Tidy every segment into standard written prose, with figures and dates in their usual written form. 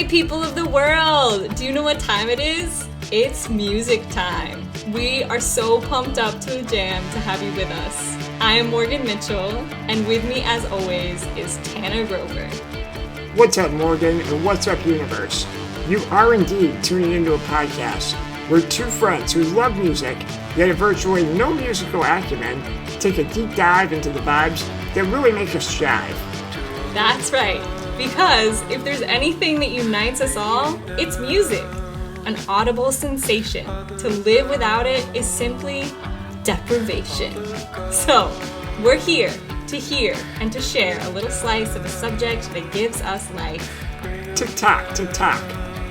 Party people of the world! Do you know what time it is? It's music time. We are so pumped up to the jam to have you with us. I am Morgan Mitchell, and with me as always is Tanner Grover. What's up, Morgan, and what's up, universe? You are indeed tuning into a podcast where two friends who love music, yet have virtually no musical acumen, take a deep dive into the vibes that really make us jive. That's right, because if there's anything that unites us all, it's music. An audible sensation. To live without it is simply deprivation. So, we're here to hear and to share a little slice of a subject that gives us life. Tick-tock, tick-tock.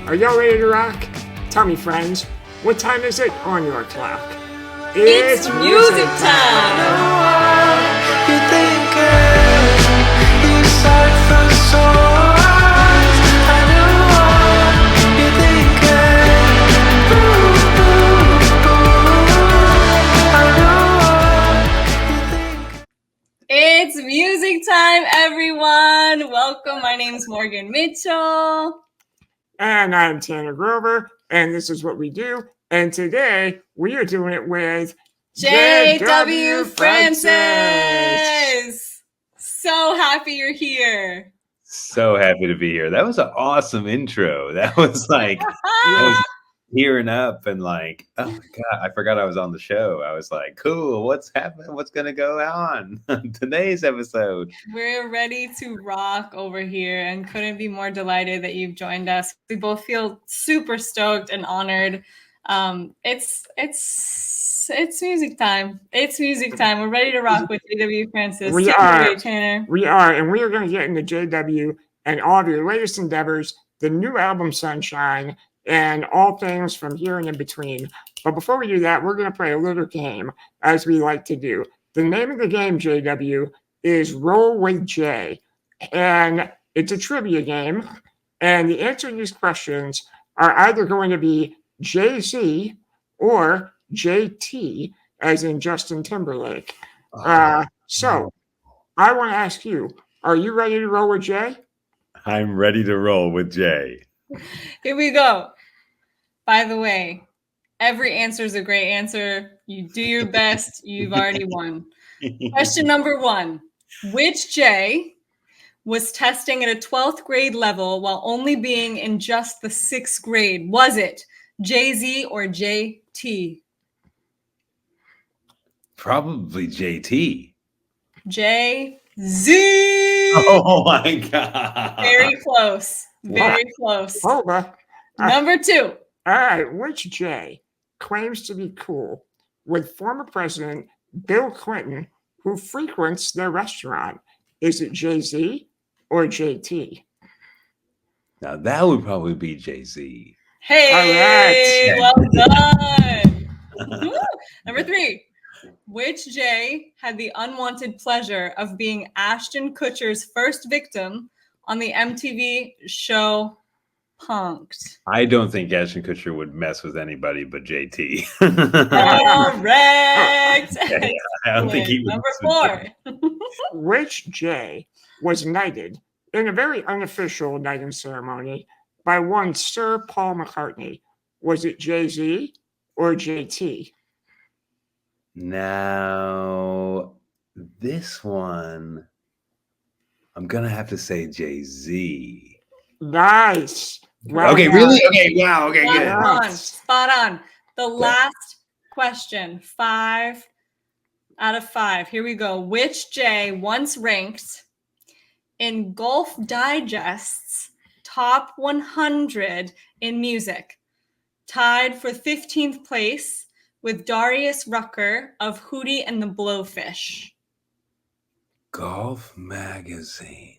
Are y'all ready to rock? Tell me, friends, what time is it on your clock? It's music time! It's music time, everyone! Welcome, my name's Morgan Mitchell. And I'm Tanner Grover, and this is what we do. And today, we are doing it with J.W. Francis! So happy you're here. So happy to be here. That was an awesome intro. That was like, I was tearing up and like, oh my God, I forgot I was on the show. I was like, cool, what's happening? What's going to go on today's episode? We're ready to rock over here and couldn't be more delighted that you've joined us. We both feel super stoked and honored. It's music time. It's music time. We're ready to rock with J.W. Francis. We Take it are. away, Tanner. We are, and we are going to get into JW and all of your latest endeavors, the new album Sunshine, and all things from here and in between. But before we do that, we're going to play a little game, as we like to do. The name of the game, JW, is Roll with J, and it's a trivia game, and the answer to these questions are either going to be Jay-Z or JT, as in Justin Timberlake. So, I want to ask you, are you ready to roll with Jay? I'm ready to roll with Jay. Here we go. By the way, every answer is a great answer. You do your best. You've already won. Question number 1. Which J was testing at a 12th grade level while only being in just the 6th grade? Was it Jay-Z or JT? Probably JT. Jay-Z! Oh my God. Very close. Very close. Over. Number 2. All right, which J claims to be cool with former President Bill Clinton, who frequents their restaurant? Is it Jay-Z or JT? Now that would probably be Jay-Z. Hey, all right. Well done. Number 3. Which J had the unwanted pleasure of being Ashton Kutcher's first victim on the MTV show Punk'd? I don't think Ashton Kutcher would mess with anybody but JT. Correct. Yeah, I don't think he would. Number 4. Which J was knighted in a very unofficial knighting ceremony by one Sir Paul McCartney? Was it Jay-Z or JT? Now, this one, I'm going to have to say Jay-Z. Nice. Well Okay, done. really? Okay, wow, okay, good. Spot on. The last question, 5 out of 5. Here we go. Which J once ranked in Golf Digest's top 100 in music, tied for 15th place with Darius Rucker of Hootie and the Blowfish? Golf Magazine.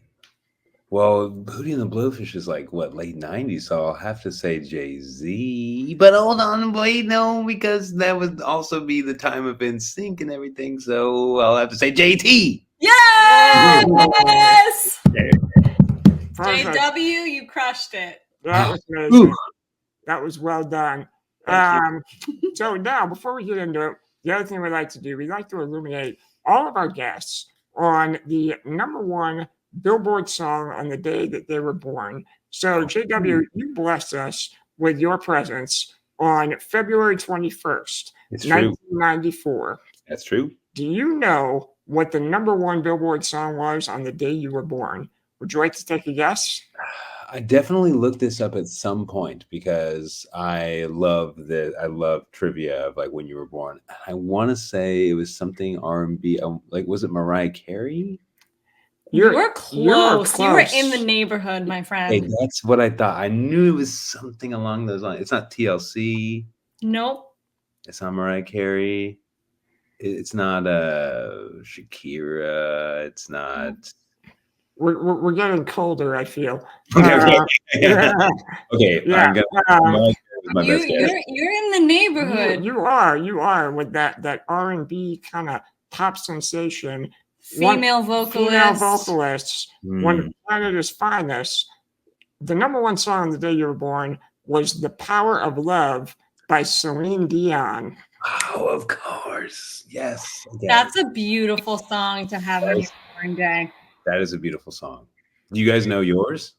Well, Hootie and the Blowfish is like, what, late 90s, so I'll have to say Jay-Z. But hold on, wait, no, because that would also be the time of NSYNC and everything, so I'll have to say JT. Yes! Perfect. JW, you crushed it. That was amazing. That was well done. Thank So now, before we get into it, the other thing we like to do, we like to illuminate all of our guests on the number one Billboard song on the day that they were born. So, JW, you blessed us with your presence on February 21st, It's true. 1994. That's true. Do you know what the number one Billboard song was on the day you were born? Would you like to take a guess? I definitely looked this up at some point because I love trivia of like when you were born. I want to say it was something R&B. Like, was it Mariah Carey? You were close. You were in the neighborhood, my friend. Hey, that's what I thought. I knew it was something along those lines. It's not TLC. Nope. It's not Mariah Carey. It's not Shakira. It's not. We're getting colder, I feel. Okay. Yeah. Okay. Yeah. You're in the neighborhood. You are with that R&B kind of pop sensation. Female vocalists. One of Canada's finest. The number one song the day you were born was "The Power of Love" by Celine Dion. Oh, of course. Yes. Okay. That's a beautiful song to have on your born day. That is a beautiful song. Do you guys know yours?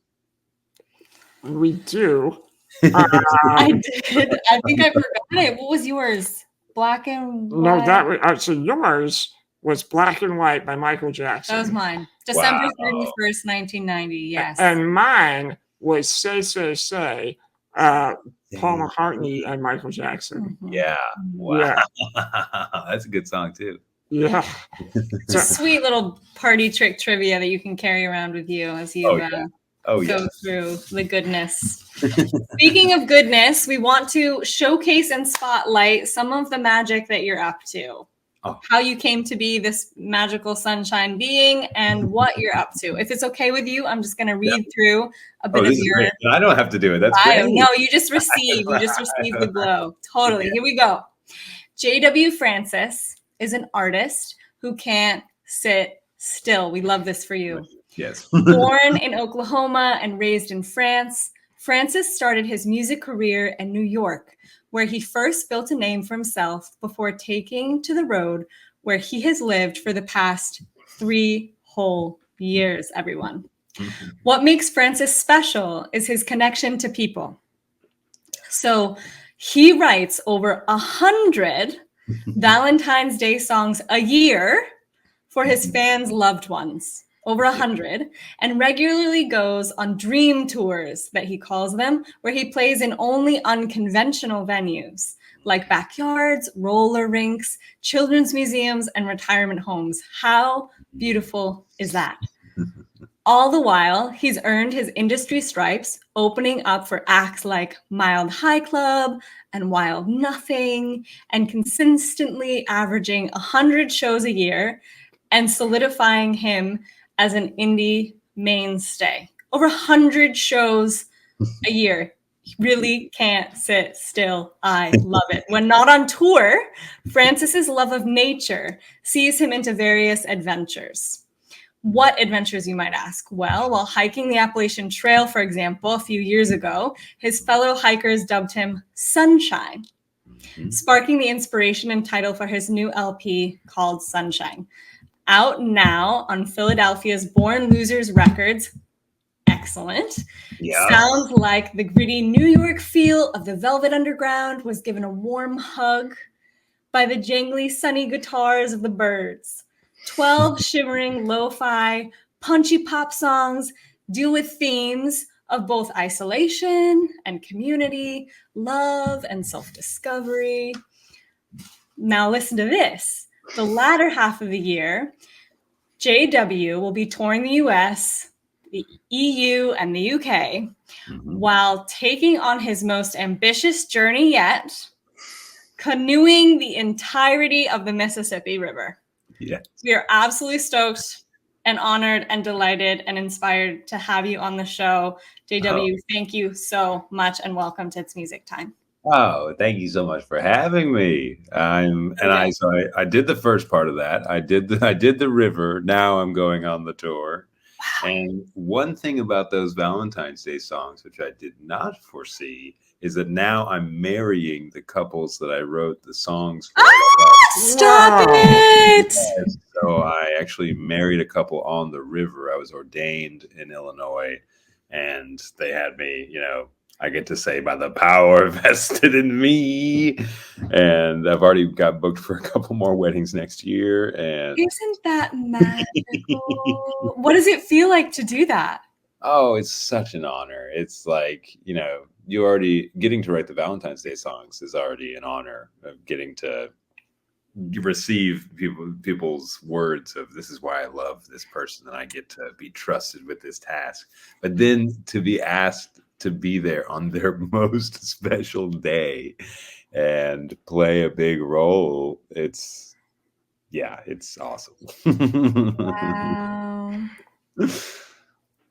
We do. I did. I think I forgot it. What was yours? Black and White? No, that was so yours was "Black and White" by Michael Jackson. That was mine. December 31st, 1990. Yes. And mine was "Say, Say, Say," Paul McCartney and Michael Jackson. Yeah. Wow. Yeah. That's a good song too. Yeah. It's a sweet little party trick trivia that you can carry around with you as you go through the goodness. Speaking of goodness, we want to showcase and spotlight some of the magic that you're up to. How you came to be this magical sunshine being and what you're up to. If it's okay with you, I'm just going to read through a bit of your... I don't have to do it. That's great. No, you just receive. You just receive the glow. Totally. Here we go. J.W. Francis is an artist who can't sit still. We love this for you. Yes. Born in Oklahoma and raised in France, Francis started his music career in New York, where he first built a name for himself before taking to the road, where he has lived for the past 3 whole years, everyone. Mm-hmm. What makes Francis special is his connection to people. So he writes over 100 Valentine's Day songs a year for his fans' loved ones, over 100, and regularly goes on dream tours, that he calls them, where he plays in only unconventional venues like backyards, roller rinks, children's museums, and retirement homes. How beautiful is that? All the while, he's earned his industry stripes, opening up for acts like Mild High Club and Wild Nothing, and consistently averaging 100 shows a year and solidifying him as an indie mainstay. Over 100 shows a year. He really can't sit still. I love it. When not on tour, Francis's love of nature sees him into various adventures. What adventures, you might ask? Well, while hiking the Appalachian Trail, for example, a few years ago, his fellow hikers dubbed him Sunshine, sparking the inspiration and title for his new LP called Sunshine. Out now on Philadelphia's Born Losers Records. Excellent. Yeah. Sounds like the gritty New York feel of the Velvet Underground was given a warm hug by the jangly, sunny guitars of the Byrds. 12 shimmering lo-fi, punchy pop songs deal with themes of both isolation and community, love and self-discovery. Now listen to this. The latter half of the year, JW will be touring the US, the EU, and the UK, while taking on his most ambitious journey yet, canoeing the entirety of the Mississippi River. Yeah. We are absolutely stoked and honored and delighted and inspired to have you on the show. JW, Thank you so much and welcome to It's Music Time. Oh, thank you so much for having me. I did the first part of that. I did the river. Now I'm going on the tour. Wow. And one thing about those Valentine's Day songs, which I did not foresee, is that now I'm marrying the couples that I wrote the songs for. Stop it! Yes, so So I actually married a couple on the river. I was ordained in Illinois, and they had me, I get to say by the power vested in me. And I've already got booked for a couple more weddings next year. And Isn't that magical? What does it feel like to do that? oh, it's such an honor. It's like, you already getting to write the Valentine's Day songs is already an honor of getting to receive people's words of this is why I love this person and I get to be trusted with this task. But then to be asked to be there on their most special day and play a big role, it's awesome. Wow.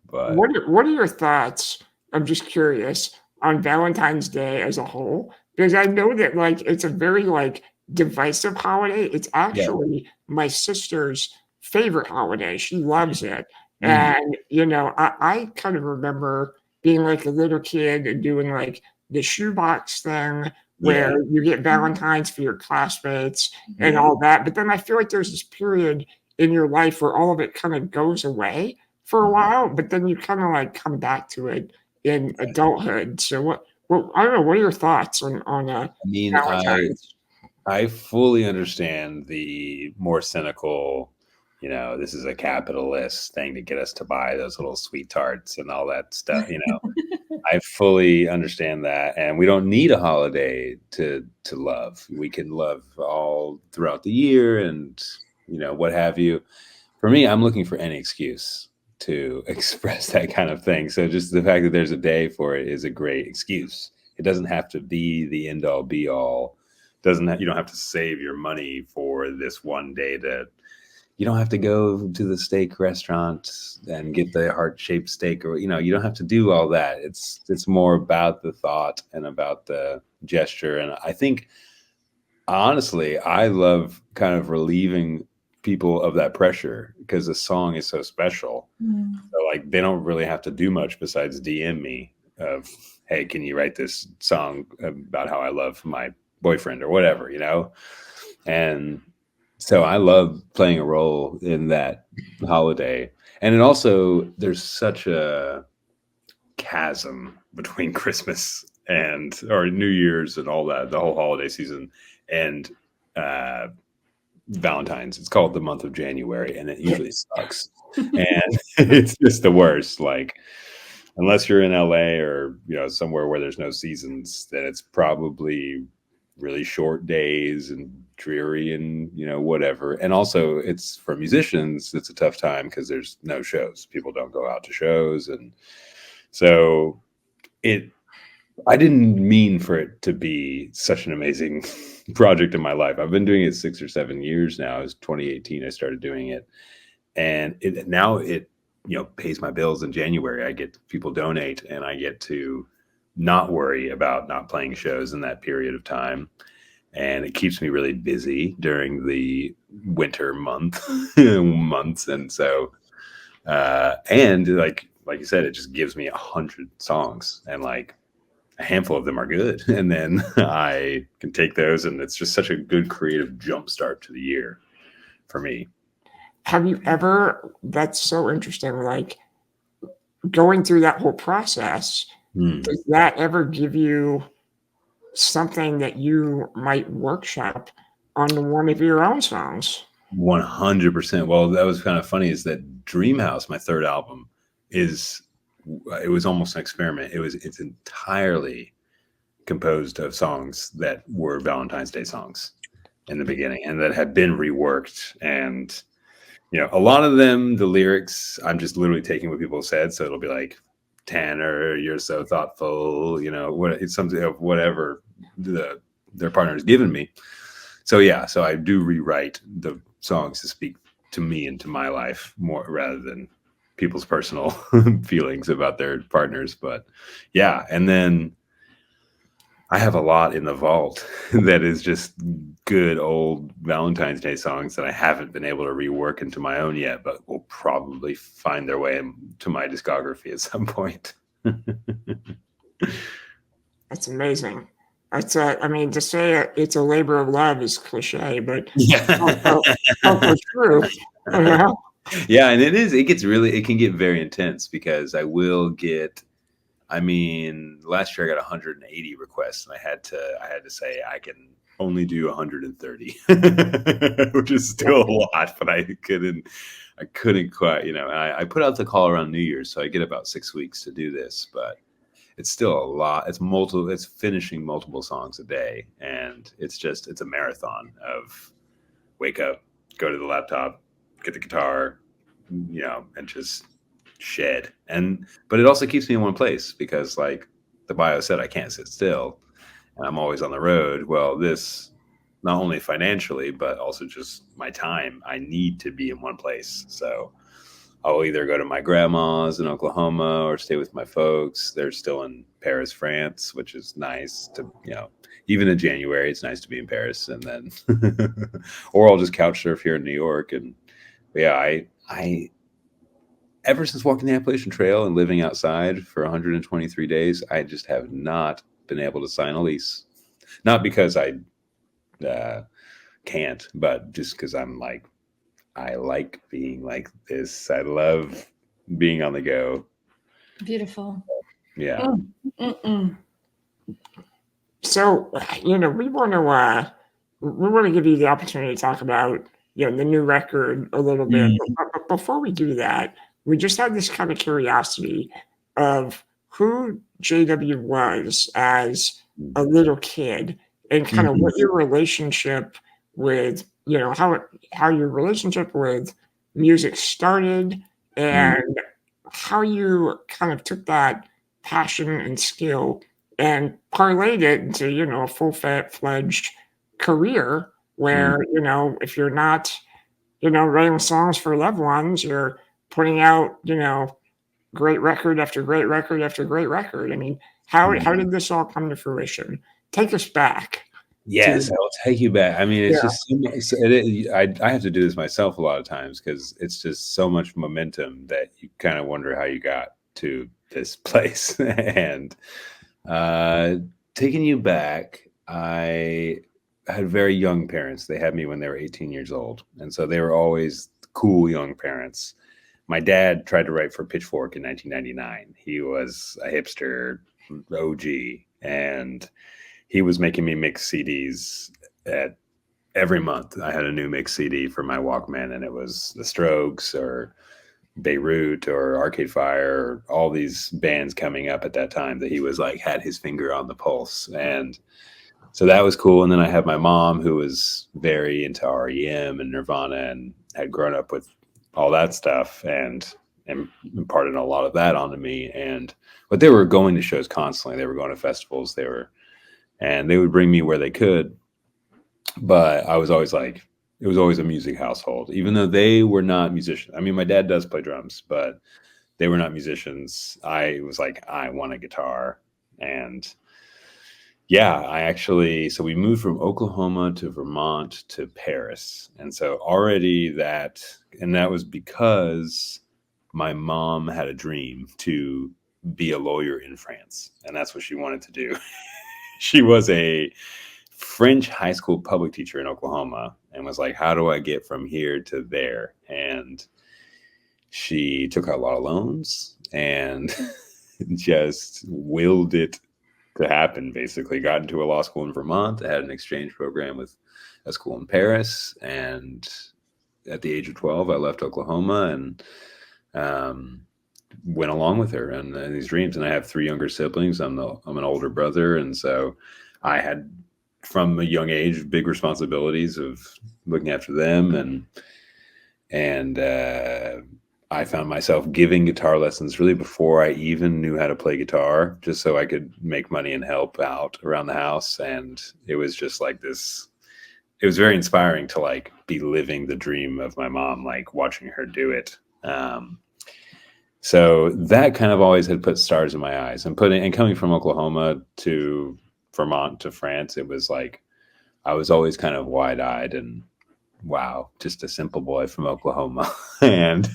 But What are your thoughts? I'm just curious on Valentine's Day as a whole, because I know that like it's a very like divisive holiday. It's actually my sister's favorite holiday. She loves it. And I kind of remember being like a little kid and doing like the shoebox thing where you get Valentines for your classmates and all that. But then I feel like there's this period in your life where all of it kind of goes away for a while, but then you kind of like come back to it in adulthood. So I don't know, what are your thoughts on Valentine's? I fully understand the more cynical, this is a capitalist thing to get us to buy those little sweet tarts and all that stuff, I fully understand that. And we don't need a holiday to love. We can love all throughout the year and, what have you. For me, I'm looking for any excuse to express that kind of thing. So just the fact that there's a day for it is a great excuse. It doesn't have to be the end all be all. You don't have to save your money for this one day you don't have to go to the steak restaurant and get the heart-shaped steak or, you don't have to do all that. It's more about the thought and about the gesture. And I think, honestly, I love kind of relieving people of that pressure because the song is so special. So like they don't really have to do much besides DM me of, hey, can you write this song about how I love my boyfriend or whatever, And so I love playing a role in that holiday. And it also, there's such a chasm between Christmas or New Year's and all that, the whole holiday season, and Valentine's. It's called the month of January, and it usually sucks. And it's just the worst. Like, unless you're in LA or somewhere where there's no seasons, then it's probably really short days and dreary and whatever. And also, it's for musicians, it's a tough time because there's no shows. People don't go out to shows, and so I didn't mean for it to be such an amazing project in my life. I've been doing it 6 or 7 years now. It was 2018 I started doing it, and it pays my bills in January. I get people donate, and I get to not worry about not playing shows in that period of time, and it keeps me really busy during the winter months. And so and like you said, it just gives me 100 songs, and like a handful of them are good, and then I can take those, and it's just such a good creative jumpstart to the year for me. Have you ever, that's so interesting, like going through that whole process, does that ever give you something that you might workshop on one of your own songs? 100%. Well, that was kind of funny is that Dreamhouse, my third album, it was almost an experiment. It's entirely composed of songs that were Valentine's Day songs in the beginning and that had been reworked. And, a lot of them, the lyrics, I'm just literally taking what people said. So it'll be like, Tanner, you're so thoughtful, it's something of whatever their partner has given me. So I do rewrite the songs to speak to me and to my life more rather than people's personal feelings about their partners. But and then I have a lot in the vault that is just good old Valentine's Day songs that I haven't been able to rework into my own yet, but will probably find their way into my discography at some point. That's amazing. That's to say it's a labor of love is cliche, but also true. Yeah. Yeah, and it can get very intense because I mean, last year I got 180 requests and I had to say I can only do 130, which is still a lot, but I couldn't quite, and I put out the call around New Year's, so I get about 6 weeks to do this, but it's still a lot. It's finishing multiple songs a day, and it's a marathon of wake up, go to the laptop, get the guitar, and just shed. But it also keeps me in one place because, like the bio said, I can't sit still, and I'm always on the road. Well, this not only financially, but also just my time. I need to be in one place, so I'll either go to my grandma's in Oklahoma or stay with my folks. They're still in Paris, France, which is nice to, even in January, it's nice to be in Paris. And then, or I'll just couch surf here in New York. And yeah, I, ever since walking the Appalachian Trail and living outside for 123 days, I just have not been able to sign a lease. Not because I can't, but just because I like being like this. I love being on the go. Beautiful. Yeah. So, we want to give you the opportunity to talk about, the new record a little bit. But before we do that, we just had this kind of curiosity of who JW was as a little kid and kind of what your relationship with, how your relationship with music started and how you kind of took that passion and skill and parlayed it into, a full-fledged career where, if you're not, writing songs for loved ones, you're putting out, great record after great record after great record. I mean, how did this all come to fruition? Take us back. Yes, I will take you back. I mean, it's just I have to do this myself a lot of times because it's just so much momentum that you kind of wonder how you got to this place. And taking you back, I had very young parents. They had me when they were 18 years old, and so they were always cool young parents. My dad tried to write for Pitchfork in 1999. He was a hipster OG, and he was making me mix CDs every month. I had a new mix CD for my Walkman, and it was The Strokes or Beirut or Arcade Fire, or all these bands coming up at that time that he was had his finger on the pulse. And so that was cool. And then I had my mom, who was very into REM and Nirvana and had grown up with all that stuff and imparted a lot of that onto me. But they were going to shows constantly. They were going to festivals. And they would bring me where they could. But I was always it was always a music household, even though they were not musicians. I mean, my dad does play drums, but they were not musicians. I was I want a guitar. And yeah, so we moved from Oklahoma to Vermont to Paris. And so that was because my mom had a dream to be a lawyer in France. And that's what she wanted to do. She was a French high school public teacher in Oklahoma and was how do I get from here to there? And she took out a lot of loans and just willed it to happen, basically. Got into a law school in Vermont. I had an exchange program with a school in Paris. And at the age of 12, I left Oklahoma and went along with her and these dreams. And I have 3 younger siblings. I'm an older brother. And so I had, from a young age, big responsibilities of looking after them. And I found myself giving guitar lessons really before I even knew how to play guitar, just so I could make money and help out around the house. And it was just this, it was very inspiring to be living the dream of my mom, watching her do it. So that kind of always had put stars in my eyes, and coming from Oklahoma to Vermont to France, it was I was always kind of wide-eyed and wow, just a simple boy from Oklahoma. and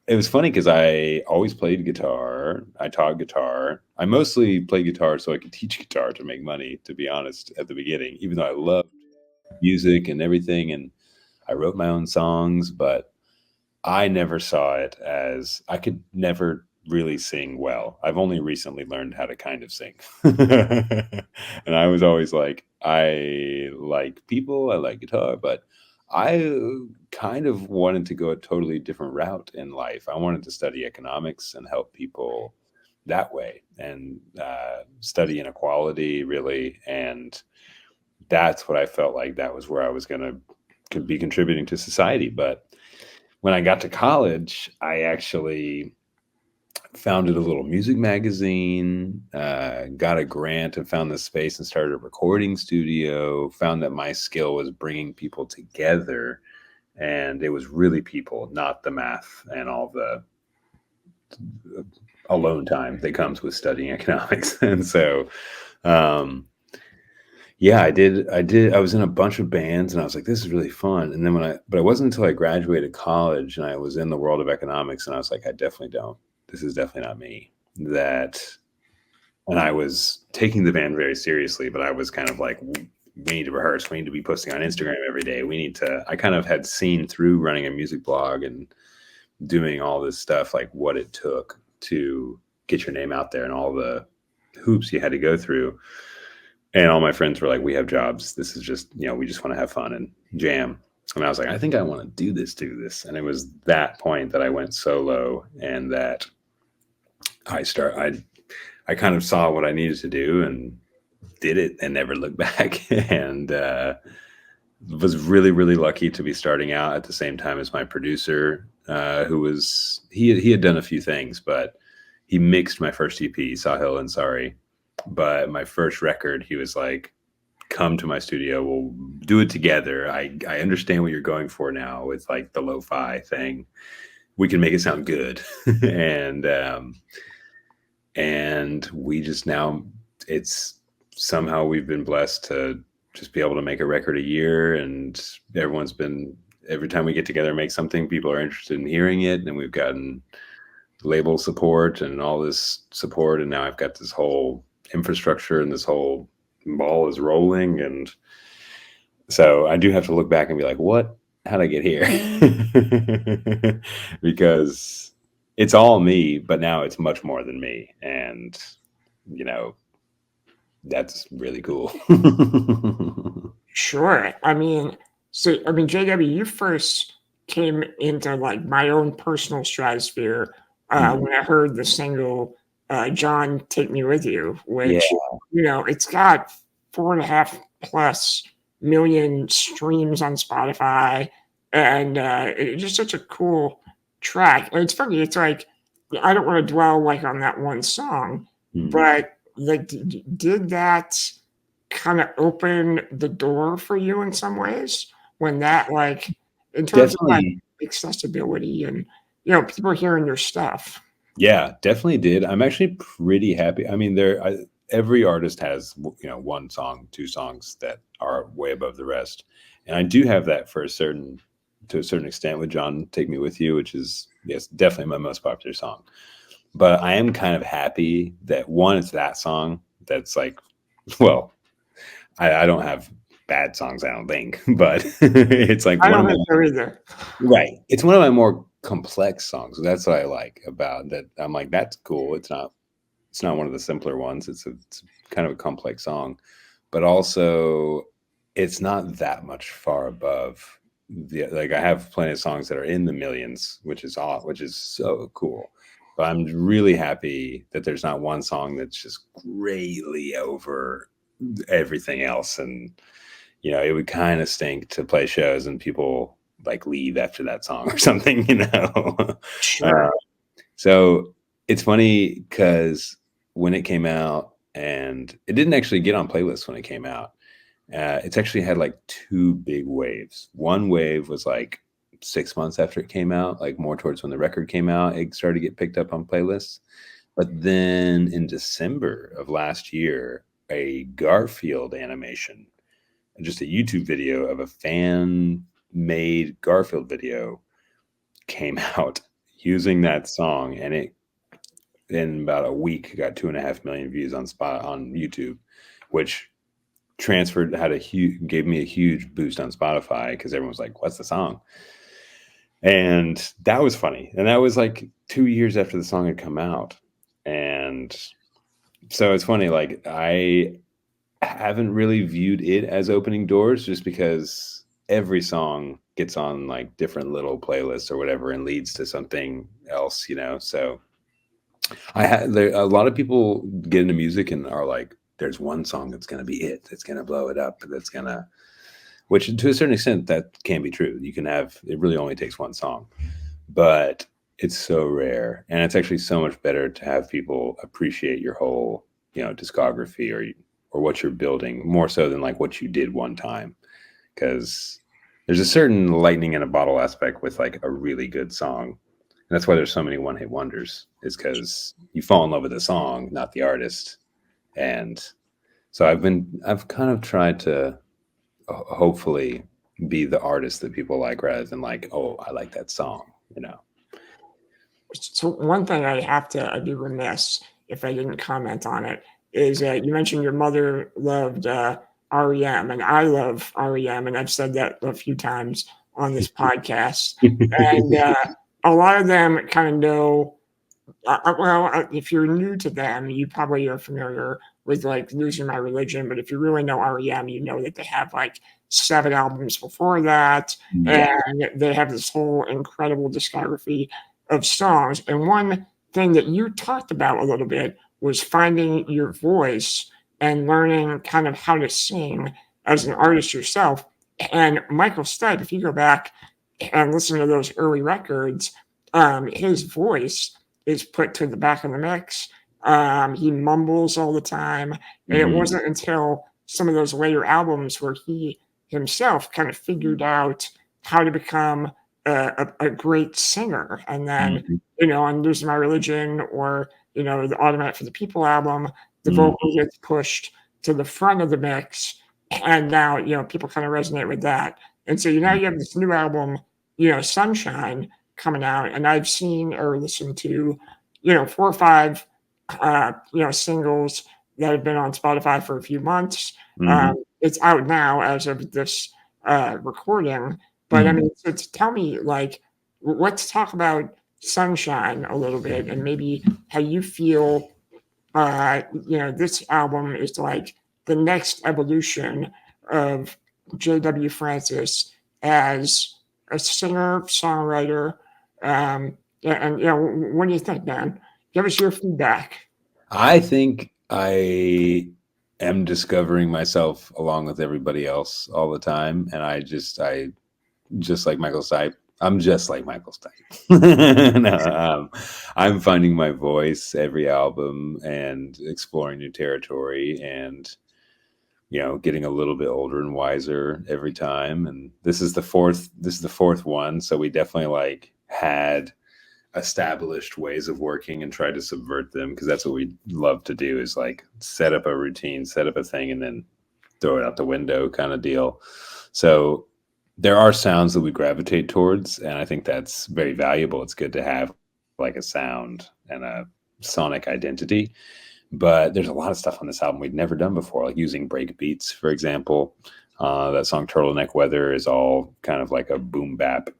it was funny because I always played guitar. I taught guitar. I mostly played guitar so I could teach guitar to make money, to be honest, at the beginning, even though I loved music and everything, and I wrote my own songs, but I never saw it as I could never really sing well. I've only recently learned how to kind of sing. And I was always like, I like people, I like guitar, but I kind of wanted to go a totally different route in life. I wanted to study economics and help people that way, and study inequality, really. And that's what I felt like that was where I was going to could be contributing to society. But when I got to college, I actually founded a little music magazine, got a grant and found this space and started a recording studio, found that my skill was bringing people together, and it was really people, not the math and all the alone time that comes with studying economics. And so, yeah, I was in a bunch of bands, and I was like, this is really fun. And then but it wasn't until I graduated college and I was in the world of economics, and I was like, this is definitely not me. And I was taking the band very seriously, but I was kind of like, we need to rehearse. We need to be posting on Instagram every day. I kind of had seen through running a music blog and doing all this stuff, like what it took to get your name out there and all the hoops you had to go through. And all my friends were like, we have jobs. This is just, we just want to have fun and jam. And I was like, I think I want to do this. And it was that point that I went solo, and that I kind of saw what I needed to do and did it and never looked back. And was really, really lucky to be starting out at the same time as my producer, he had done a few things, but he mixed my first EP, Sahil and Sorry. But my first record, he was like, come to my studio, we'll do it together. I understand what you're going for now with like the lo-fi thing. We can make it sound good. And we just now, it's somehow we've been blessed to just be able to make a record a year, and every time we get together and make something, people are interested in hearing it, and we've gotten label support and all this support, and now I've got this whole infrastructure and this whole ball is rolling. And so I do have to look back and be like, how'd I get here? Because it's all me, but now it's much more than me. And, that's really cool. Sure. JW, you first came into like my own personal stratosphere when I heard the single John, Take Me With You, which, it's got 4.5+ million streams on Spotify. And it's just such a cool track. And it's funny, it's like, I don't want to dwell like on that one song, but like, did that kind of open the door for you in some ways when that, like, in terms of like accessibility and, people hearing your stuff? Yeah, definitely did. I'm actually pretty happy. I mean, every artist has, one song, two songs that are way above the rest. And I do have that to a certain extent with John, Take Me With You, which is, yes, definitely my most popular song. But I am kind of happy that, one, it's that song that's like, well, I don't have bad songs, I don't think, but it's like I don't think so either. Right. It's one of my more complex songs. That's what I like about that. I'm like, that's cool. It's not one of the simpler ones. It's kind of a complex song, but also it's not that much far above I have plenty of songs that are in the millions, which is so cool. But I'm really happy that there's not one song that's just greatly over everything else. And, it would kind of stink to play shows and people like leave after that song or something, Sure. So it's funny because when it came out, and it didn't actually get on playlists when it came out, it's actually had like two big waves. One wave was like 6 months after it came out, like more towards when the record came out, it started to get picked up on playlists. But then in December of last year, a Garfield animation, just a YouTube video of a fan-made Garfield video came out using that song, and it in about a week got 2.5 million views on YouTube, which gave me a huge boost on Spotify because everyone was like, "What's the song?" And that was funny. And that was like 2 years after the song had come out. And so it's funny, like I haven't really viewed it as opening doors just because every song gets on like different little playlists or whatever and leads to something else, So a lot of people get into music and are like, there's one song that's going to be it. That's going to blow it up. Which to a certain extent that can be true. It really only takes one song, but it's so rare. And it's actually so much better to have people appreciate your whole, discography or what you're building more so than like what you did one time. Because there's a certain lightning in a bottle aspect with like a really good song. And that's why there's so many one-hit wonders, is because you fall in love with the song, not the artist. And so I've kind of tried to hopefully be the artist that people like rather than like, oh, I like that song, So one thing I'd be remiss if I didn't comment on it is you mentioned your mother loved REM, and I love REM, and I've said that a few times on this podcast. And a lot of them kind of know. If you're new to them, you probably are familiar with like Losing My Religion. But if you really know REM, you know that they have like 7 albums before that, and they have this whole incredible discography of songs. And one thing that you talked about a little bit was finding your voice and learning kind of how to sing as an artist yourself. And Michael Stipe, if you go back and listen to those early records, his voice is put to the back of the mix. He mumbles all the time. And it wasn't until some of those later albums where he himself kind of figured out how to become a great singer. And then, on Losing My Religion or, the Automatic for the People album, the vocal gets pushed to the front of the mix. And now, people kind of resonate with that. And so now you have this new album, Sunshine, coming out, and I've seen or listened to, 4 or 5, singles that have been on Spotify for a few months. It's out now as of this recording, but I mean, so tell me, like, let's talk about Sunshine a little bit, and maybe how you feel. This album is like the next evolution of J.W. Francis as a singer, songwriter. And what do you think, man? Give us your feedback. I think I am discovering myself along with everybody else all the time. And I just like Michael Stipe. I'm just like Michael Stipe. No, I'm finding my voice every album and exploring new territory and, getting a little bit older and wiser every time. And this is the fourth one. So we definitely like had established ways of working and try to subvert them, because that's what we love to do, is like set up a routine, set up a thing, and then throw it out the window kind of deal. So there are sounds that we gravitate towards, and I think that's very valuable. It's good to have like a sound and a sonic identity, but there's a lot of stuff on this album we'd never done before, like using break beats, for example. That song Turtleneck Weather is all kind of like a boom bap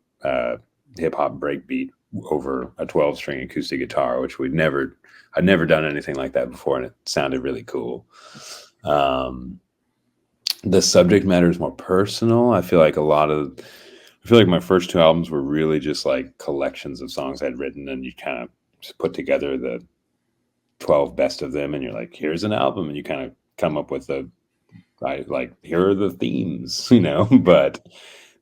hip hop break beat over a 12-string acoustic guitar, which I'd never done anything like that before, and it sounded really cool. The subject matter is more personal. I feel like my first 2 albums were really just like collections of songs I'd written, and you kind of just put together the 12 best of them, and you're like, here's an album, and you kind of come up with here are the themes, but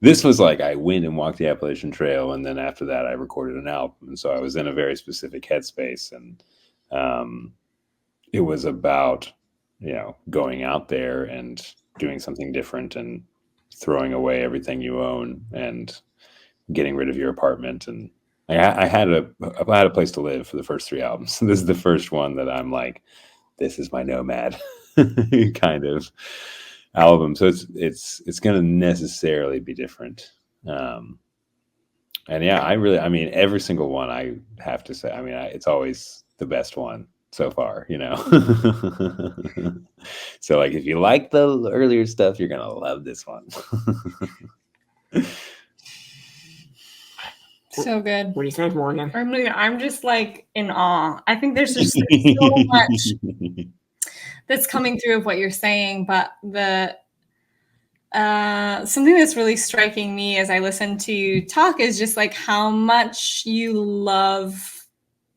this was like I went and walked the Appalachian Trail, and then after that I recorded an album. And so I was in a very specific headspace, and it was about, going out there and doing something different and throwing away everything you own and getting rid of your apartment. And I had a place to live for the first 3 albums. This is the first one that I'm like, this is my nomad kind of album. So it's going to necessarily be different. And yeah, every single one, I have to say, it's always the best one so far, you know. So like if you like the earlier stuff, you're gonna love this one. So good. What do you think, Morgan? I'm just like in awe. I think there's just like, so much that's coming through of what you're saying, but the something that's really striking me as I listen to you talk is just like how much you love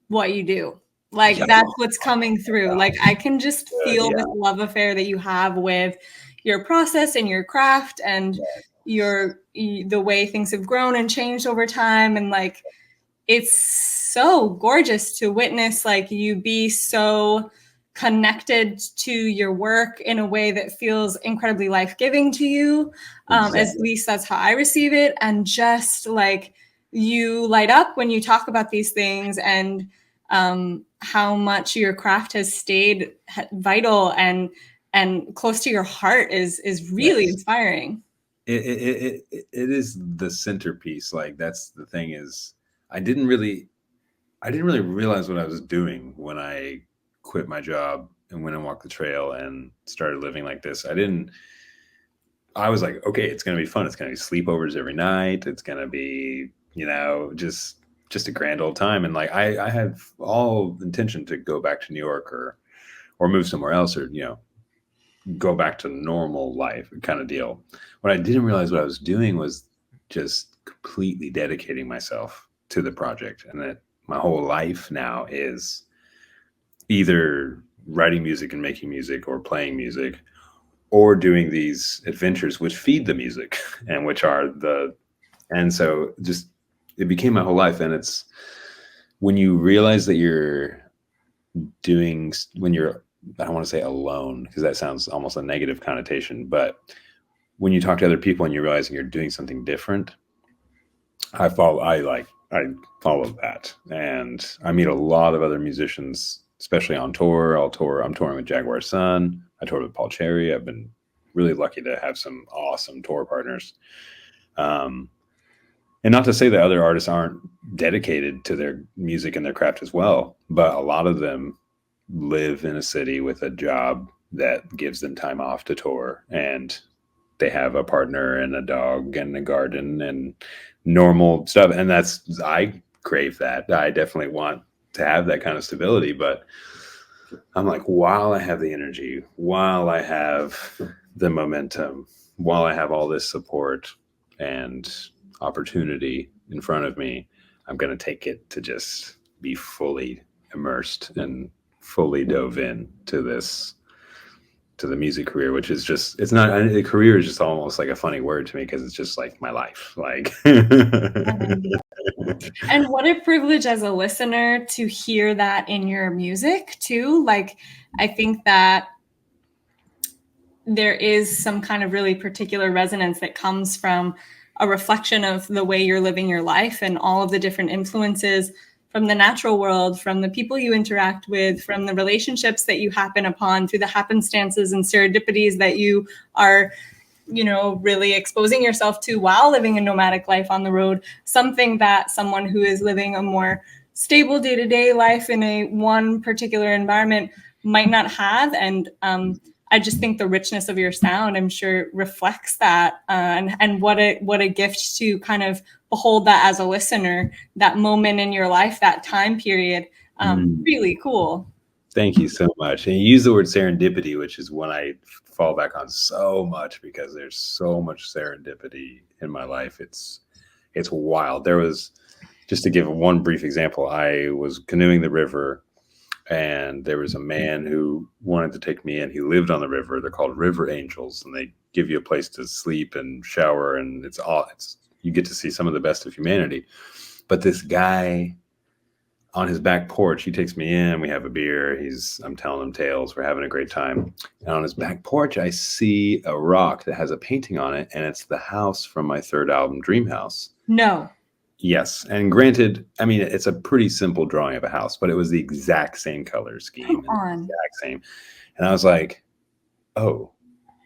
what you do. Like that's what's coming through. Like I can just feel this love affair that you have with your process and your craft and the way things have grown and changed over time. And like it's so gorgeous to witness like you be so connected to your work in a way that feels incredibly life-giving to you. At least that's how I receive it. And just like you light up when you talk about these things, and how much your craft has stayed vital and close to your heart is really inspiring. It is the centerpiece. Like that's the thing is I didn't really realize what I was doing when I quit my job and went and walked the trail and started living like this. I was like, okay, it's going to be fun. It's going to be sleepovers every night. It's going to be, you know, just a grand old time. And like, I had all intention to go back to New York or move somewhere else, or, you know, go back to normal life kind of deal. What I didn't realize what I was doing was just completely dedicating myself to the project, and that my whole life now is either writing music and making music or playing music or doing these adventures which feed the music and which are and so just it became my whole life. And it's when you realize that you're doing, when you're, I don't want to say alone because that sounds almost a negative connotation, but when you talk to other people and you're realizing you're doing something different, I follow that. And I meet a lot of other musicians, especially on tour. I'm touring with Jaguar Sun. I toured with Paul Cherry. I've been really lucky to have some awesome tour partners. And not to say that other artists aren't dedicated to their music and their craft as well, but a lot of them live in a city with a job that gives them time off to tour, and they have a partner and a dog and a garden and normal stuff. And I crave that. I definitely want to have that kind of stability, but I'm like, while I have the energy, while I have the momentum, while I have all this support and opportunity in front of me, I'm going to take it to just be fully immersed and fully dove in to the music career, which is just, it's not, a career is just almost like a funny word to me because it's just like my life. Like, and what a privilege as a listener to hear that in your music too. Like, I think that there is some kind of really particular resonance that comes from a reflection of the way you're living your life and all of the different influences from the natural world, from the people you interact with, from the relationships that you happen upon, through the happenstances and serendipities that you are, you know, really exposing yourself to while living a nomadic life on the road, something that someone who is living a more stable day-to-day life in a one particular environment might not have. And I just think the richness of your sound, I'm sure, reflects that. And what a gift to kind of behold that as a listener, that moment in your life, that time period. Really cool. Thank you so much. And you use the word serendipity, which is one I fall back on so much because there's so much serendipity in my life. It's wild. There was, just to give one brief example, I was canoeing the river, and there was a man who wanted to take me in. He lived on the river. They're called river angels, and they give you a place to sleep and shower, and you get to see some of the best of humanity. But this guy on his back porch, he takes me in, we have a beer, I'm telling him tales, we're having a great time. And on his back porch, I see a rock that has a painting on it, and it's the house from my third album, Dream House. No. Yes. And granted, I mean, it's a pretty simple drawing of a house, but it was the exact same color scheme. Come on. Exact same. And I was like, oh,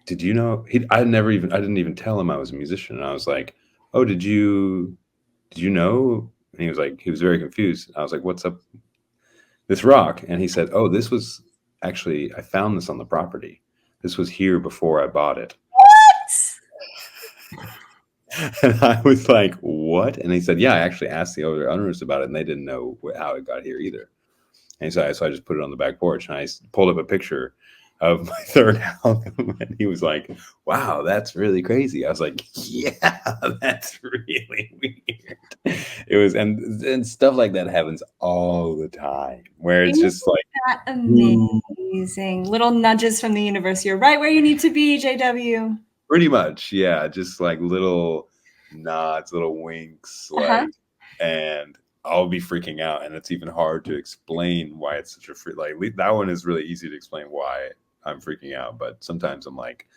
did you know? I didn't even tell him I was a musician. And I was like, oh, did you know? And he was very confused. I was like, what's up? this rock. And he said, oh, this was actually, I found this on the property. This was here before I bought it. And I was like, what? And he said, yeah, I actually asked the other owners about it, and they didn't know how it got here either. And so I just put it on the back porch, and I pulled up a picture of my third album, and he was like, wow, that's really crazy. I was like, yeah, that's really weird. It was, and stuff like that happens all the time, where it's just like, that amazing. Little nudges from the universe. You're right where you need to be, JW. pretty much, yeah, just like little nods, little winks, like, and I'll be freaking out, and it's even hard to explain why it's such a like that one is really easy to explain why I'm freaking out, but sometimes I'm like,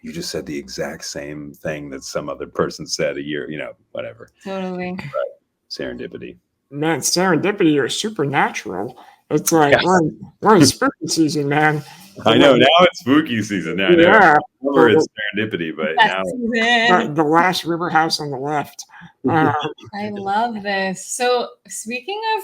you just said the exact same thing that some other person said a year, whatever. Totally. But serendipity. Man, serendipity or supernatural. It's like we're in spooky season, man. I know, now it's spooky season. I know. Yeah. Before it's serendipity, but now The last river house on the left. I love this. So speaking of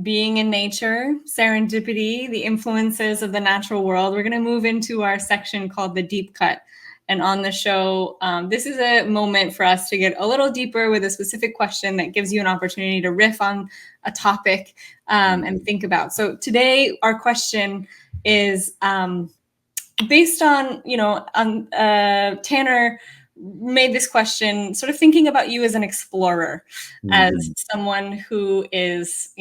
being in nature, serendipity, the influences of the natural world, we're going to move into our section called the deep cut. And on the show, this is a moment for us to get a little deeper with a specific question that gives you an opportunity to riff on a topic and think about. So today, our question is based on, Tanner made this question sort of thinking about you as an explorer, as someone who is,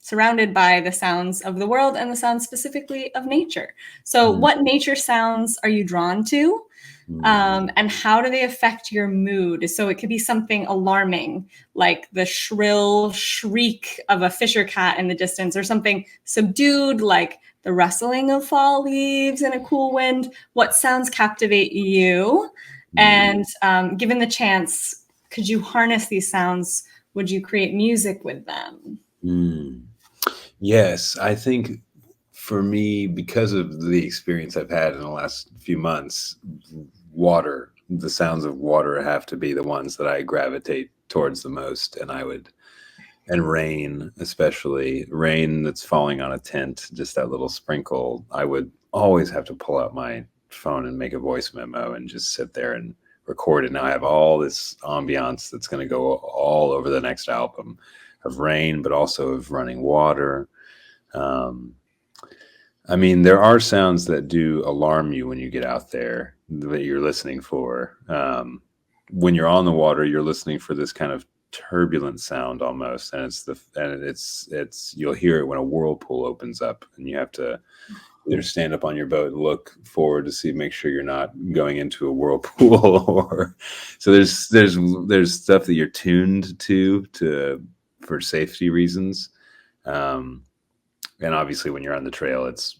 surrounded by the sounds of the world and the sounds specifically of nature. So what nature sounds are you drawn to? And how do they affect your mood? So it could be something alarming, like the shrill shriek of a fisher cat in the distance, or something subdued, like the rustling of fall leaves in a cool wind. What sounds captivate you? And given the chance, could you harness these sounds? Would you create music with them? Yes, I think for me, because of the experience I've had in the last few months, the sounds of water have to be the ones that I gravitate towards the most. And rain, especially rain that's falling on a tent, just that little sprinkle. I would always have to pull out my phone and make a voice memo and just sit there and record it. Now I have all this ambiance that's going to go all over the next album of rain, but also of running water. I mean, there are sounds that do alarm you when you get out there that you're listening for. When you're on the water, you're listening for this kind of turbulent sound almost, and it's you'll hear it when a whirlpool opens up, and you have to either stand up on your boat and look forward to make sure you're not going into a whirlpool, or so there's stuff that you're tuned to for safety reasons. And obviously when you're on the trail, it's,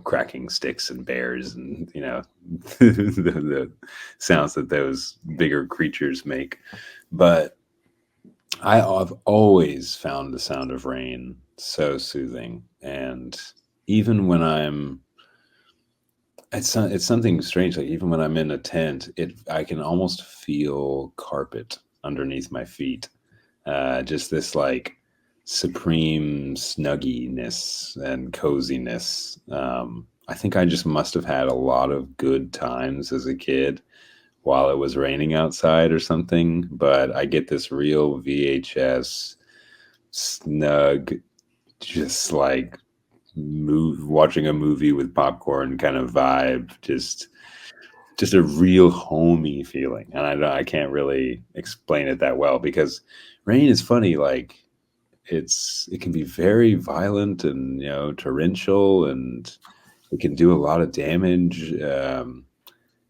cracking sticks and bears and, the sounds that those bigger creatures make. But I've always found the sound of rain so soothing. And even when it's something strange. Like even when I'm in a tent, I can almost feel carpet underneath my feet. Just this like supreme snugginess and coziness. I think I just must have had a lot of good times as a kid while it was raining outside or something. But I get this real VHS snug, just like watching a movie with popcorn kind of vibe, just a real homey feeling. And I can't really explain it that well, because rain is funny. Like it can be very violent and, torrential, and it can do a lot of damage.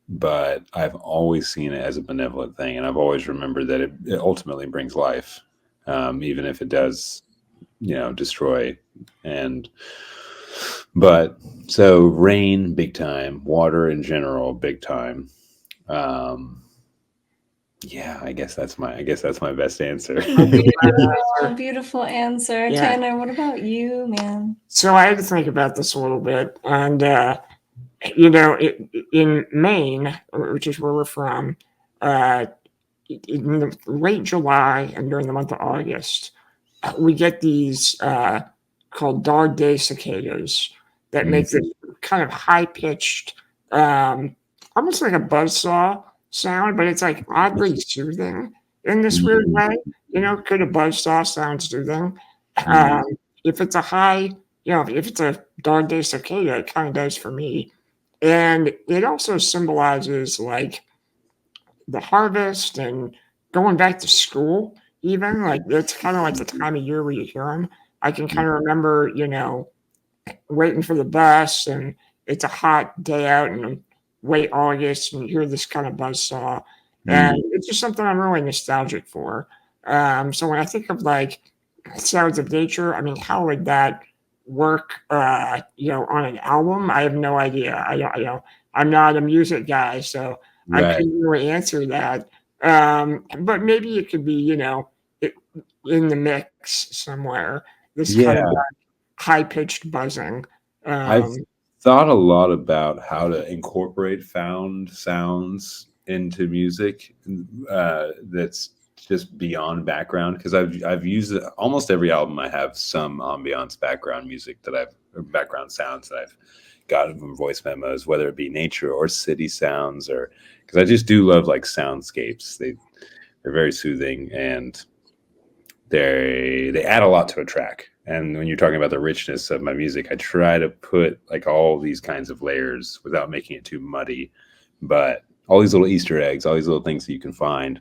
But I've always seen it as a benevolent thing. And I've always remembered that it ultimately brings life, even if it does, destroy. But so rain, big time. Water in general, big time. Yeah, I guess that's my best answer. Beautiful answer. Yeah. Tanner, what about you, man? So I had to think about this a little bit, and in Maine, which is where we're from, in late July and during the month of August, we get these called Dog Day Cicadas that make this kind of high pitched, almost like a buzzsaw sound, but it's like oddly soothing in this weird way. You know, could a buzzsaw sound soothing? Um, if it's a high, you know, if it's a Dog Day Cicada, it kind of does for me. And it also symbolizes like the harvest and going back to school, even like it's kind of like the time of year where you hear them. I can kind of remember, you know, waiting for the bus and it's a hot day out in late August and you hear this kind of buzzsaw. And it's just something I'm really nostalgic for. So when I think of like sounds of nature, I mean, how would that work, you know, on an album? I have no idea. I'm not a music guy, so I Right. couldn't really answer that. But maybe it could be, you know, in the mix somewhere. This kind of Yeah. high pitched buzzing. I've thought a lot about how to incorporate found sounds into music that's just beyond background, because I've used it, almost every album I have some ambiance background music that or background sounds that I've gotten from voice memos, whether it be nature or city sounds, or because I just do love like soundscapes. They're very soothing and they add a lot to a track. And when you're talking about the richness of my music, I try to put like all these kinds of layers without making it too muddy, but all these little Easter eggs, all these little things that you can find.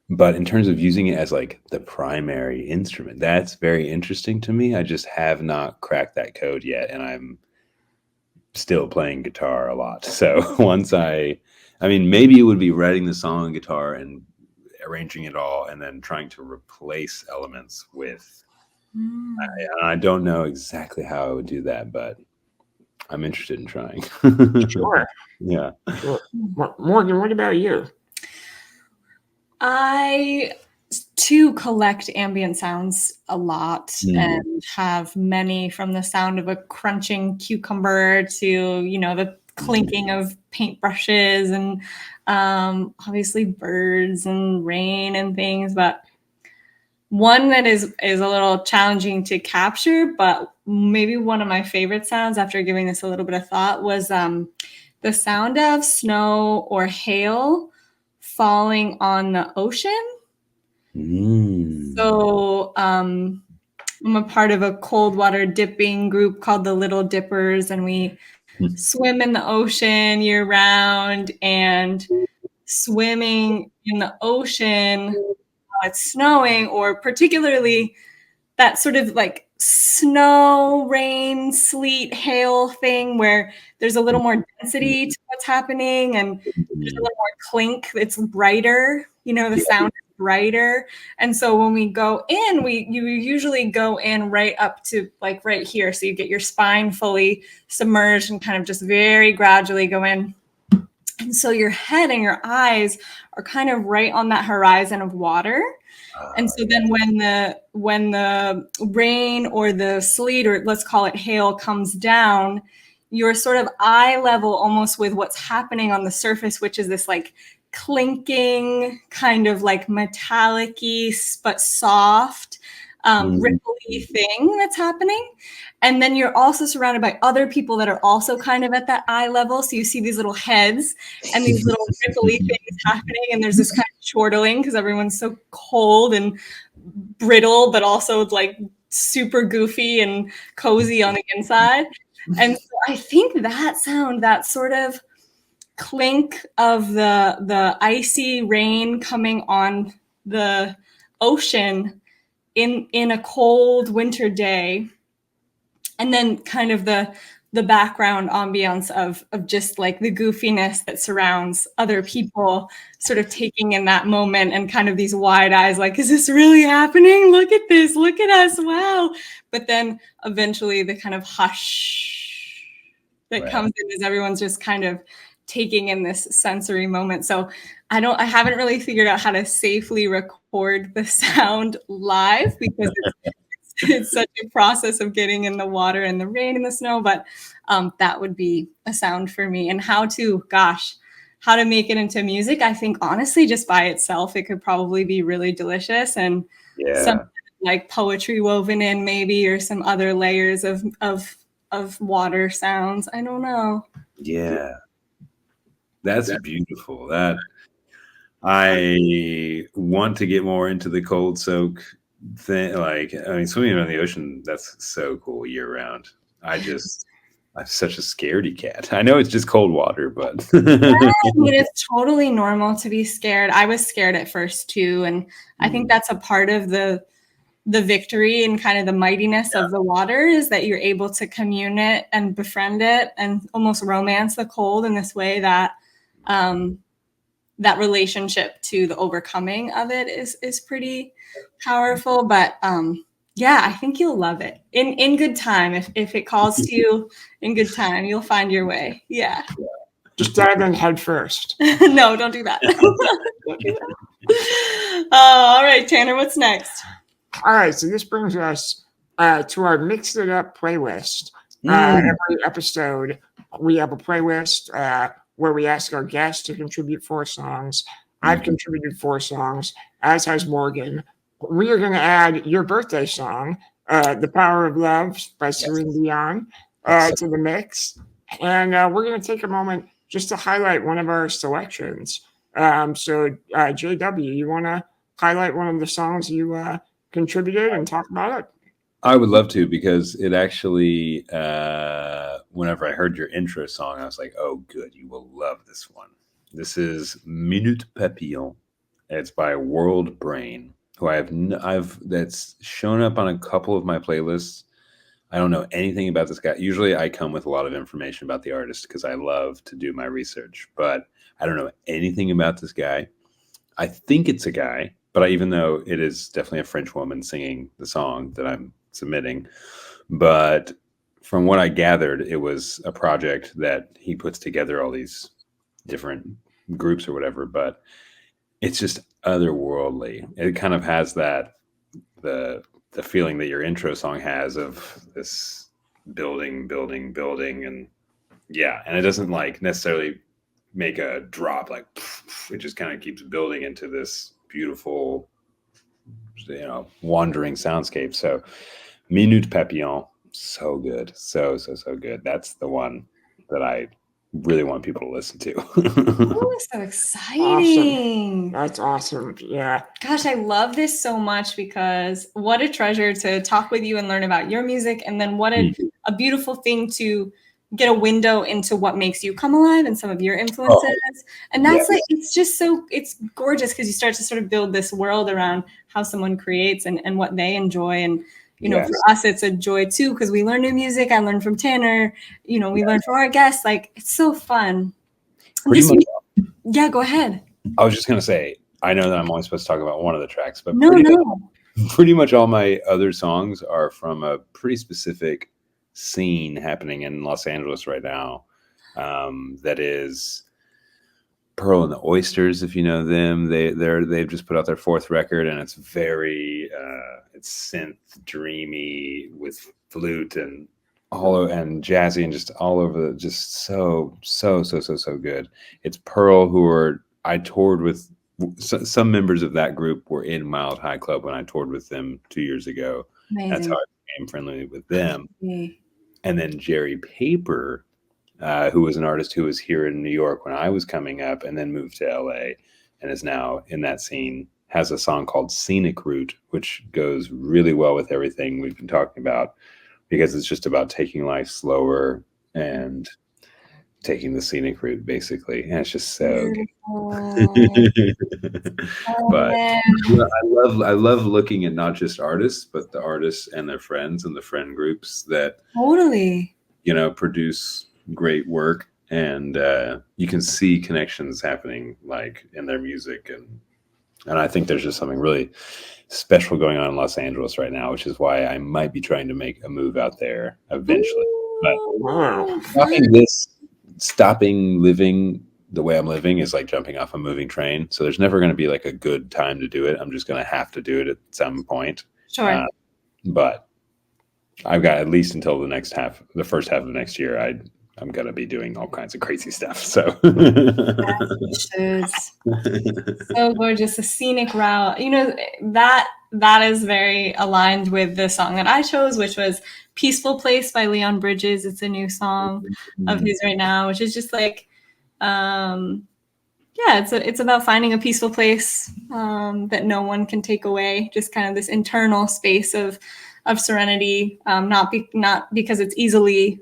But in terms of using it as like the primary instrument, that's very interesting to me. I just have not cracked that code yet, and I'm still playing guitar a lot. So once I mean, maybe it would be writing the song on guitar and arranging it all and then trying to replace elements with I don't know exactly how I would do that, but I'm interested in trying. Sure. Yeah. Sure. Morgan, what about you? I too collect ambient sounds a lot and have many, from the sound of a crunching cucumber to, you know, the clinking of paintbrushes and obviously birds and rain and things. But one that is a little challenging to capture, but maybe one of my favorite sounds after giving this a little bit of thought was the sound of snow or hail falling on the ocean. So I'm a part of a cold water dipping group called the Little Dippers, and we swim in the ocean year round. And swimming in the ocean while it's snowing, or particularly that sort of like snow, rain, sleet, hail thing where there's a little more density to what's happening and there's a little more clink. It's brighter, you know, the sound is brighter. And so when we go in, you usually go in right up to like right here. So you get your spine fully submerged and kind of just very gradually go in. And so your head and your eyes are kind of right on that horizon of water. And so then when the rain or the sleet, or let's call it hail, comes down, you're sort of eye level almost with what's happening on the surface, which is this like clinking, kind of like metallic-y but soft, ripply thing that's happening. And then you're also surrounded by other people that are also kind of at that eye level. So you see these little heads and these little ripply things happening. And there's this kind of chortling because everyone's so cold and brittle, but also like super goofy and cozy on the inside. And so I think that sound, that sort of clink of the icy rain coming on the ocean in a cold winter day, and then kind of the background ambiance of just like the goofiness that surrounds other people sort of taking in that moment and kind of these wide eyes like, is this really happening? Look at this, look at us, wow. But then eventually the kind of hush that comes in as everyone's just kind of taking in this sensory moment. So I haven't really figured out how to safely record the sound live because it's such a process of getting in the water and the rain and the snow, but that would be a sound for me. And how to make it into music, I think honestly just by itself it could probably be really delicious and something I'd like poetry woven in maybe, or some other layers of water sounds. I don't know. Yeah, that's beautiful. That I want to get more into the cold soak thing. Like, I mean, swimming around the ocean, that's so cool year round. I'm such a scaredy cat. I know it's just cold water, but Yeah, I mean, it's totally normal to be scared. I was scared at first too, and I think that's a part of the victory and kind of the mightiness of the water, is that you're able to commune it and befriend it and almost romance the cold in this way that that relationship to the overcoming of it is pretty powerful. But yeah, I think you'll love it in good time. If it calls to you in good time, you'll find your way. Yeah. Just dive in head first. No, don't do that. Don't do that. All right, Tanner, what's next? All right, so this brings us to our Mix It Up playlist. Every episode, we have a playlist where we ask our guests to contribute 4 songs. I've contributed 4 songs, as has Morgan. We are going to add your birthday song, The Power of Love by Celine Dion, to the mix. And we're going to take a moment just to highlight one of our selections. So, JW, you want to highlight one of the songs you contributed and talk about it? I would love to, because it actually, whenever I heard your intro song, I was like, oh, good, you will love this one. This is Minute Papillon. It's by World Brain, who that's shown up on a couple of my playlists. I don't know anything about this guy. Usually I come with a lot of information about the artist because I love to do my research, but I don't know anything about this guy. I think it's a guy, but even though it is definitely a French woman singing the song that I'm submitting, but from what I gathered, it was a project that he puts together all these different groups or whatever, but it's just otherworldly. It kind of has that, the feeling that your intro song has of this building, and yeah, and it doesn't like necessarily make a drop, like it just kind of keeps building into this beautiful, wandering soundscape. So Minute Papillon, so good, so good. That's the one that I really want people to listen to. Oh, so exciting. Awesome. That's awesome. Yeah. Gosh, I love this so much, because what a treasure to talk with you and learn about your music. And then what a beautiful thing to get a window into what makes you come alive and some of your influences. And that's like, it's gorgeous, because you start to sort of build this world around how someone creates and what they enjoy. And for us, it's a joy too, because we learn new music. I learn from Tanner, we learn from our guests. Like, it's so fun. Yeah, go ahead. I was just going to say, I know that I'm only supposed to talk about one of the tracks, but pretty much all my other songs are from a pretty specific scene happening in Los Angeles right now. That is Pearl and the Oysters, if you know them. They've just put out their 4th record, and it's very it's synth dreamy with flute and and jazzy and just all over, just so good. It's Pearl, who I toured with. Some members of that group were in Mild High Club when I toured with them 2 years ago. Amazing. That's how I became friendly with them. And then Jerry Paper, who was an artist who was here in New York when I was coming up, and then moved to LA and is now in that scene, has a song called Scenic Route, which goes really well with everything we've been talking about, because it's just about taking life slower and taking the scenic route, basically. And it's just so good. But I love looking at not just artists, but the artists and their friends and the friend groups that produce great work. And you can see connections happening like in their music. And I think there's just something really special going on in Los Angeles right now, which is why I might be trying to make a move out there eventually. But stopping living the way I'm living is like jumping off a moving train. So there's never going to be like a good time to do it. I'm just going to have to do it at some point. Sure. But I've got at least until the first half of next year. I'm gonna be doing all kinds of crazy stuff. So so gorgeous, a scenic route. You know, that is very aligned with the song that I chose, which was "Peaceful Place" by Leon Bridges. It's a new song of his right now, which is just like, yeah, it's about finding a peaceful place that no one can take away. Just kind of this internal space of serenity, not because it's easily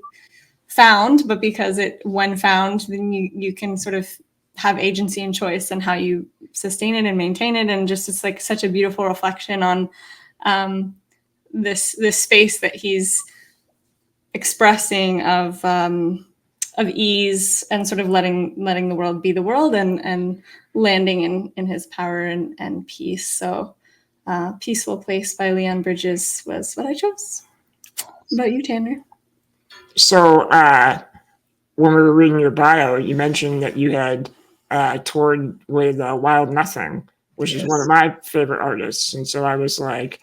found, but because when found, then you can sort of have agency and choice in how you sustain it and maintain it. And just it's like such a beautiful reflection on this space that he's expressing of ease and sort of letting the world be the world and landing in his power and peace. So Peaceful Place by Leon Bridges was what I chose. What about you, Tanner? So when we were reading your bio, you mentioned that you had toured with Wild Nothing, which is one of my favorite artists. And so I was like,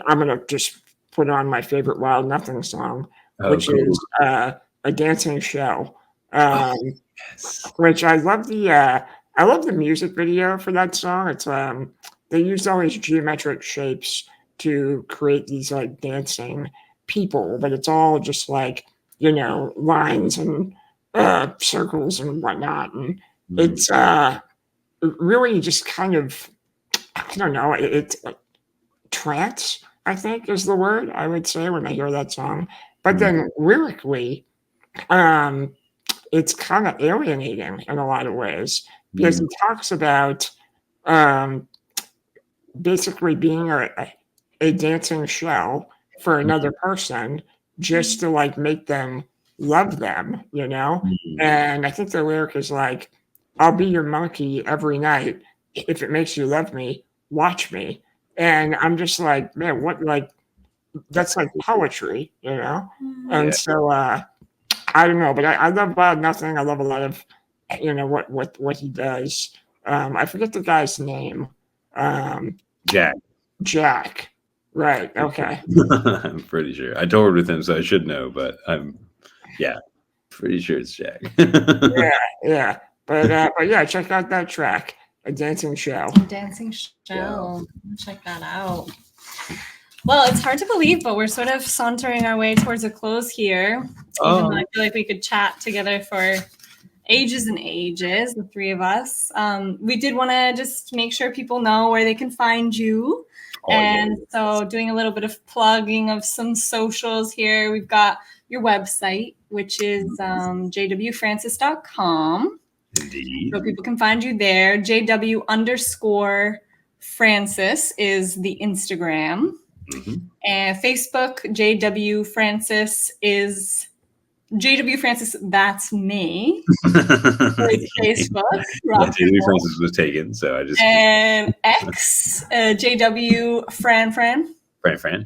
I'm going to just put on my favorite Wild Nothing song, which is A Dancing Shell, which I love the music video for that song. It's they used all these geometric shapes to create these like dancing people, but it's all just like, you know, lines and circles and whatnot. And it's really just kind of, I don't know, it's trance, I think is the word I would say when I hear that song. But then lyrically, it's kind of alienating in a lot of ways because he talks about basically being a dancing shell for another person just to like make them love them, you know? And I think the lyric is like, I'll be your monkey every night. If it makes you love me, watch me. And I'm just like, man, what, like, that's like poetry, you know? And so, I don't know, but I love Wild Nothing. I love a lot of, you know, what he does. I forget the guy's name. Jack. Right. Okay. I'm pretty sure. I toured with him, so I should know, but I'm pretty sure it's Jack. yeah. But yeah, check out that track, A Dancing Shell. Dancing Shell. Check that out. Well, it's hard to believe, but we're sort of sauntering our way towards a close here. Even though I feel like we could chat together for ages and ages, the three of us. We did want to just make sure people know where they can find you. So doing a little bit of plugging of some socials here. We've got your website, which is jwfrancis.com. Indeed. So people can find you there. JW_Francis is the Instagram. And Facebook, JW Francis is JW Francis, that's me. Facebook. JW Francis was taken, so I just. And X, JW Fran,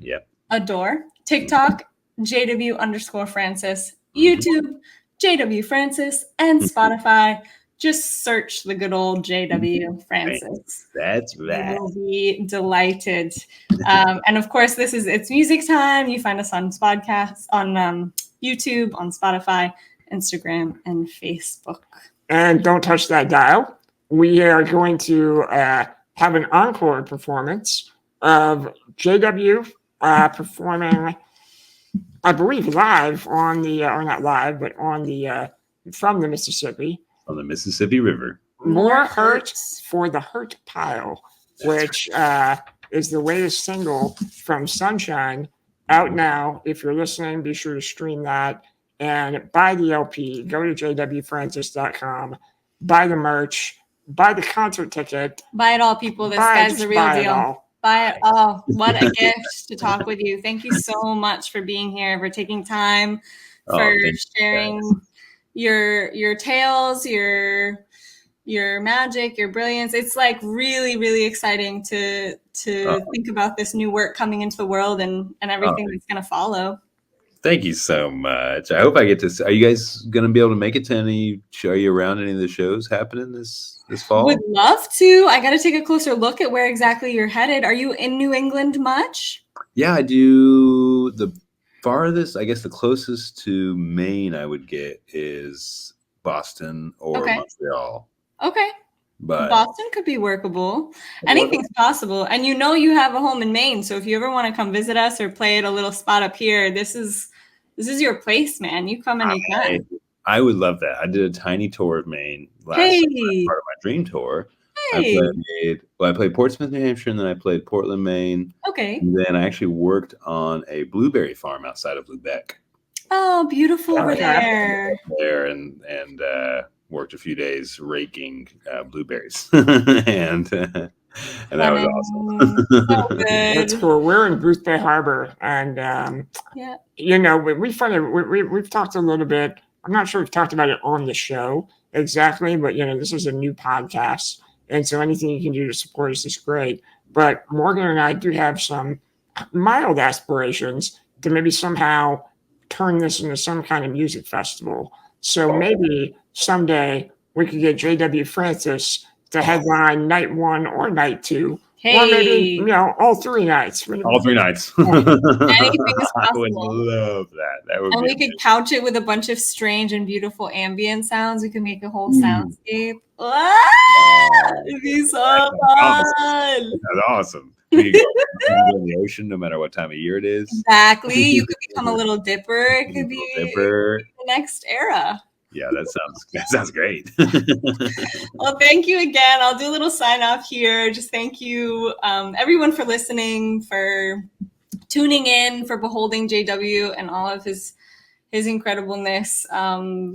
yeah. Adore. TikTok, JW_Francis. YouTube, JW Francis. And Spotify, just search the good old JW Francis. That's right. You will be delighted. And of course, it's music time. You find us on podcasts, on YouTube, on Spotify, Instagram, and Facebook. And don't touch that dial. We are going to have an encore performance of JW performing, I believe, live on the, or not live, but on the, from the Mississippi. On the Mississippi River. More Hurt for the Hurt Pile, which is the latest single from Sunshine, out now. If you're listening, be sure to stream that and buy the LP. Go to jwfrancis.com, buy the merch, buy the concert ticket. Buy it all, people. This guy's the real deal. Buy it all. What a gift to talk with you. Thank you so much for being here, for taking time, for sharing your tales, your magic, your brilliance. It's like really, really exciting to think about this new work coming into the world and everything that's going to follow. Thank you so much. I hope I get to. Are you guys going to be able to make it to any? Are you around any of the shows happening this fall? Would love to. I got to take a closer look at where exactly you're headed. Are you in New England much? Yeah, I do the farthest, I guess the closest to Maine I would get is Boston or Okay. Montreal. Okay. But Boston could be workable. Anything's possible. And you have a home in Maine. So if you ever want to come visit us or play at a little spot up here, this is your place, man. You come and you can. I would love that. I did a tiny tour of Maine last Hey. part of my dream tour. Hey. I played Portsmouth, New Hampshire, and then I played Portland, Maine. Okay. And then I actually worked on a blueberry farm outside of Lubec. Oh, beautiful over there. And worked a few days raking blueberries, and that was awesome. So good. It's cool. We're in Booth Bay Harbor, and we've talked a little bit. I'm not sure we've talked about it on the show exactly, but this is a new podcast, and so anything you can do to support us is great. But Morgan and I do have some mild aspirations to maybe somehow turn this into some kind of music festival. So maybe someday we could get J.W. Francis to headline night 1 or night 2. Hey. Or maybe, all 3 nights. All 3 nights. Anything is I would possible. love that. That would And be we could couch it with a bunch of strange and beautiful ambient sounds. We could make a whole soundscape. It'd be so fun. That's awesome. We could go in the ocean no matter what time of year it is. Exactly. You could become a little dipper. It could be Dipper. the next era. Yeah, that sounds great. Well, thank you again. I'll do a little sign off here. Just thank you, everyone, for listening, for tuning in, for beholding JW and all of his incredibleness.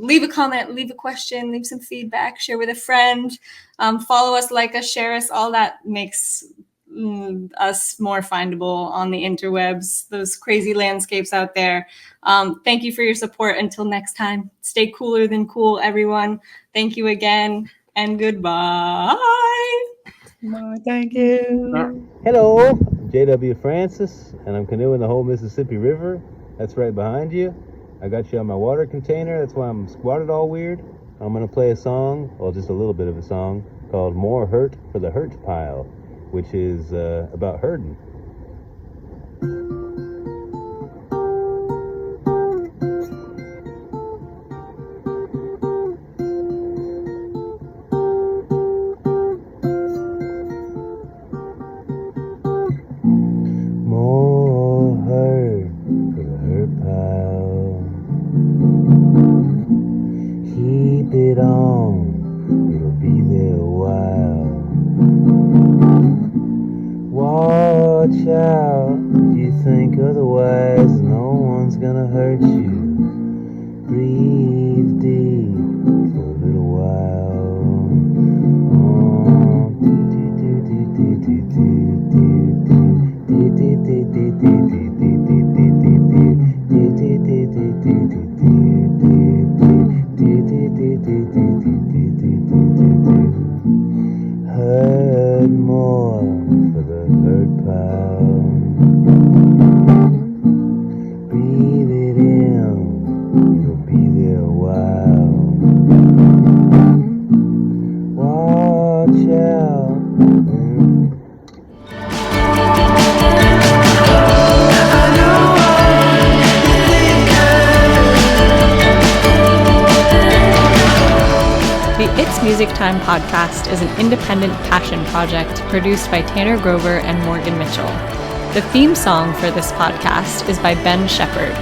Leave a comment, leave a question, leave some feedback, share with a friend, follow us, like us, share us. All that makes us more findable on the interwebs, those crazy landscapes out there. Thank you for your support. Until next time, stay cooler than cool, everyone. Thank you again, and goodbye. Thank you. Hello, J.W. Francis, and I'm canoeing the whole Mississippi River. That's right behind you. I got you on my water container. That's why I'm squatted all weird. I'm going to play a song, well, just a little bit of a song, called More Hurt for the Hurt Pile, which is about hurting. More hurt for the hurt pile. Keep it on, it'll be there a while. Watch out, if you think otherwise, no one's gonna hurt you. Breathe deep for a little while. Hurt more for the hurt pile. Breathe it in, it'll be there a while. Watch out. The It's Music Time podcast is an independent passion project produced by Tanner Grover and Morgan Mitchell. The theme song for this podcast is by Ben Shepherd,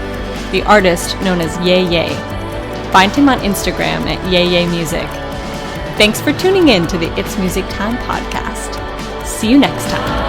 the artist known as Yay Yay. Find him on Instagram at Yay Yay Music. Thanks for tuning in to the It's Music Time podcast. See you next time.